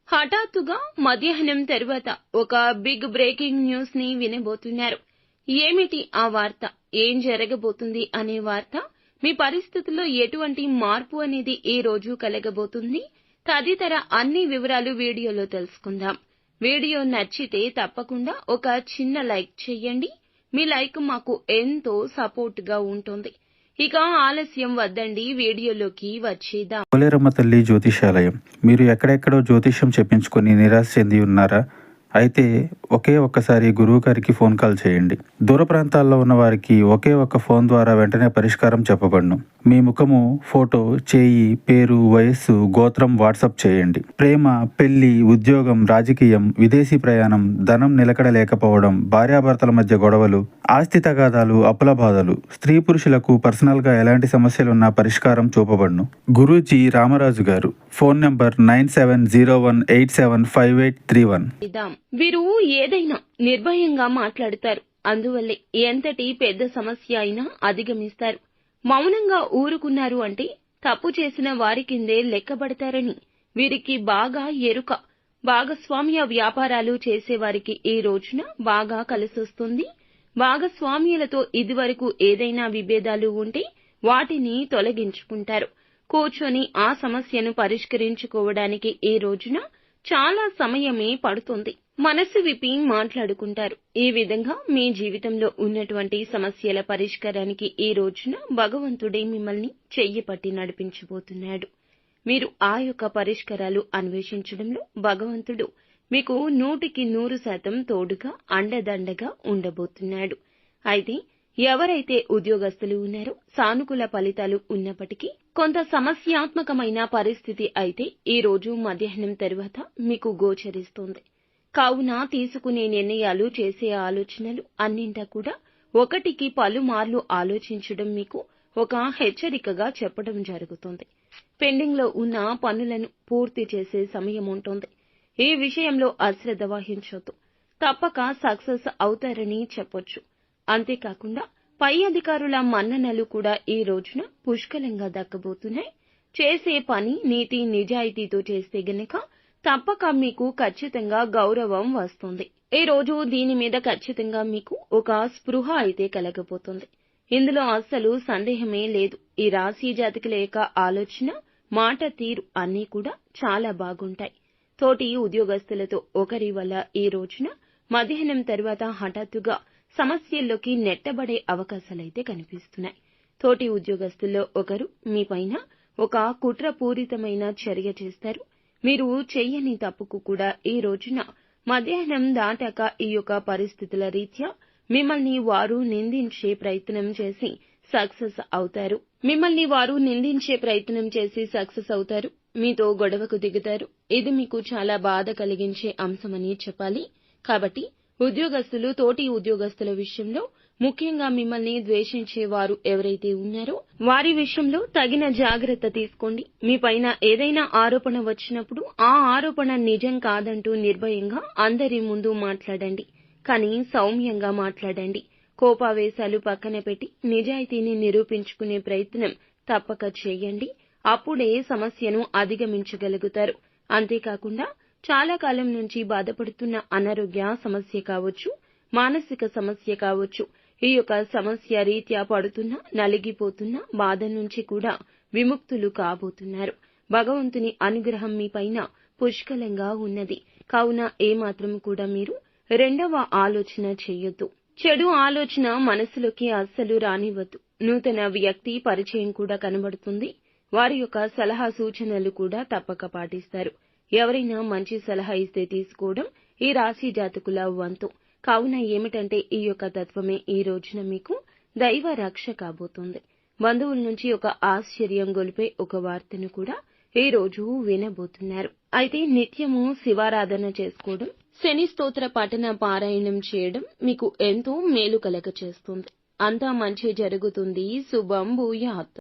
హఠాత్తుగా మధ్యాహ్నం తరువాత ఒక బిగ్ బ్రేకింగ్ న్యూస్ ని వినబోతున్నారు. ఏమిటి ఆ వార్త, ఏం జరగబోతుంది అనే వార్త, మీ పరిస్థితుల్లో ఎటువంటి మార్పు అనేది ఈ రోజు కలగబోతుంది తదితర అన్ని వివరాలు వీడియోలో తెలుసుకుందాం. వీడియో నచ్చితే తప్పకుండా ఒక చిన్న లైక్ చేయండి. మీ లైక్ మాకు ఎంతో సపోర్ట్ గా ఉంటుంది. ఇక ఆలస్యం వద్దండి, వీడియోలోకి వచ్చేద్దాం. పోలేరమ్మ తల్లి జ్యోతిషాలయం. మీరు ఎక్కడెక్కడో జ్యోతిష్యం చెప్పించుకొని నిరాశ చెంది ఉన్నారా? అయితే ఒక్కసారి గురువు గారికి ఫోన్ కాల్ చేయండి. దూర ప్రాంతాల్లో ఉన్న వారికి ఒకే ఒక్క ఫోన్ ద్వారా వెంటనే పరిష్కారం చెప్పబడును. మీ ముఖము, ఫోటో, చేయి, పేరు, వయస్సు, గోత్రం వాట్సాప్ చేయండి. ప్రేమ, పెళ్లి, ఉద్యోగం, రాజకీయం, విదేశీ ప్రయాణం, ధనం నిలకడ లేకపోవడం, భార్యాభర్తల మధ్య గొడవలు, ఆస్తి తగాదాలు, అప్పుల బాధలు, స్త్రీ పురుషులకు పర్సనల్ గా ఎలాంటి సమస్యలున్నా పరిష్కారం చూపబడును. గురూజీ రామరాజు గారు. Phone number 9701875831. వీరు ఏదైనా నిర్భయంగా మాట్లాడతారు. అందువల్లే ఎంతటి పెద్ద సమస్య అయినా అధిగమిస్తారు. మౌనంగా ఊరుకున్నారు అంటే తప్పు చేసిన వారి కిందే లెక్కబడతారని వీరికి బాగా ఎరుక. భాగస్వామ్య వ్యాపారాలు చేసేవారికి ఈ రోజున బాగా కలిసొస్తుంది. భాగస్వామ్యులతో ఇదివరకు ఏదైనా విభేదాలు ఉంటే వాటిని తొలగించుకుంటారు. కూర్చొని ఆ సమస్యను పరిష్కరించుకోవడానికి ఈ రోజున చాలా సమయమే పడుతుంది. మనసు విప్పి మాట్లాడుకుంటారు. ఈ విధంగా మీ జీవితంలో ఉన్నటువంటి సమస్యల పరిష్కారానికి ఈ రోజున భగవంతుడే మిమ్మల్ని చెయ్యి పట్టి నడిపించబోతున్నాడు. మీరు ఆ యొక్క పరిష్కారాలు అన్వేషించడంలో భగవంతుడు మీకు 100% తోడుగా అండదండగా ఉండబోతున్నాడు. అయితే ఎవరైతే ఉద్యోగస్తులు ఉన్నారో సానుకూల ఫలితాలు ఉన్నప్పటికీ కొంత సమస్యాత్మకమైన పరిస్థితి అయితే ఈ రోజు మధ్యాహ్నం తరువాత మీకు గోచరిస్తుంది. కావున తీసుకునే నిర్ణయాలు, చేసే ఆలోచనలు అన్నింటా కూడా ఒకటికి పలుమార్లు ఆలోచించడం మీకు ఒక హెచ్చరికగా చెప్పడం జరుగుతుంది. పెండింగ్ లో ఉన్న పనులను పూర్తి చేసే సమయం ఉంటుంది. ఈ విషయంలో అశ్రద్ధ వహించొద్దు. తప్పక సక్సెస్ అవుతారని చెప్పొచ్చు. అంతేకాకుండా పై అధికారుల మన్ననలు కూడా ఈ రోజున పుష్కలంగా దక్కబోతున్నాయి. చేసే పని నీతి నిజాయితీతో చేస్తే గనక తప్పక మీకు ఖచ్చితంగా గౌరవం వస్తుంది. ఈ రోజు దీని మీద ఖచ్చితంగా మీకు ఒక స్పృహ అయితే కలగబోతుంది. ఇందులో అస్సలు సందేహమే లేదు. ఈ రాశి జాతకుల యొక్క ఆలోచన, మాట తీరు అన్నీ కూడా చాలా బాగుంటాయి. తోటి ఉద్యోగస్తులతో ఒకరి వల్ల ఈ రోజున మధ్యాహ్నం తర్వాత హఠాత్తుగా సమస్యల్లోకి నెట్టబడే అవకాశాలైతే కనిపిస్తున్నాయి. తోటి ఉద్యోగస్తుల్లో ఒకరు మీ పైన ఒక కుట్రపూరితమైన చర్య చేస్తారు. మీరు చెయ్యని తప్పుకు కూడా ఈ రోజున మధ్యాహ్నం దాటాక ఈ యొక్క పరిస్థితుల రీత్యా మిమ్మల్ని వారు నిందించే ప్రయత్నం చేసి సక్సెస్ అవుతారు. మీతో గొడవకు దిగుతారు. ఇది మీకు చాలా బాధ కలిగించే అంశమని చెప్పాలి. కాబట్టి ఉద్యోగస్తులు తోటి ఉద్యోగస్తుల విషయంలో ముఖ్యంగా మిమ్మల్ని ద్వేషించే వారు ఎవరైతే ఉన్నారో వారి విషయంలో తగిన జాగ్రత్త తీసుకోండి. మీ పైన ఏదైనా ఆరోపణ వచ్చినప్పుడు ఆ ఆరోపణ నిజం కాదంటూ నిర్భయంగా అందరి ముందు మాట్లాడండి. కానీ సౌమ్యంగా మాట్లాడండి. కోపావేశాలు పక్కన పెట్టి నిజాయితీని నిరూపించుకునే ప్రయత్నం తప్పక చేయండి. అప్పుడే సమస్యను అధిగమించగలుగుతారు. అంతేకాకుండా చాలా కాలం నుంచి బాధపడుతున్న అనారోగ్య సమస్య కావచ్చు, మానసిక సమస్య కావచ్చు, ఈ యొక్క సమస్య రీత్యా పడుతున్న, నలిగిపోతున్న బాధ నుంచి కూడా విముక్తులు కాబోతున్నారు. భగవంతుని అనుగ్రహం మీ పైన పుష్కలంగా ఉన్నది. కావున ఏమాత్రం కూడా మీరు రెండవ ఆలోచన చేయొద్దు. చెడు ఆలోచన మనసులోకి అస్సలు రానివ్వద్దు. నూతన వ్యక్తి పరిచయం కూడా కనబడుతుంది. వారి యొక్క సలహా సూచనలు కూడా తప్పక పాటిస్తారు. ఎవరైనా మంచి సలహా ఇస్తే తీసుకోవడం ఈ రాశి జాతకుల వంతు. కావున ఏమిటంటే ఈ యొక్క తత్వమే ఈ రోజున మీకు దైవ రక్ష కాబోతుంది. బంధువుల నుంచి ఒక ఆశ్చర్యం గొలిపే ఒక వార్తను కూడా ఈ రోజు వినబోతున్నారు. అయితే నిత్యము శివారాధన చేసుకోవడం, శని స్తోత్ర పఠన పారాయణం చేయడం మీకు ఎంతో మేలు కలగ చేస్తుంది. అంతా మంచి జరుగుతుంది. శుభం భూయాత్.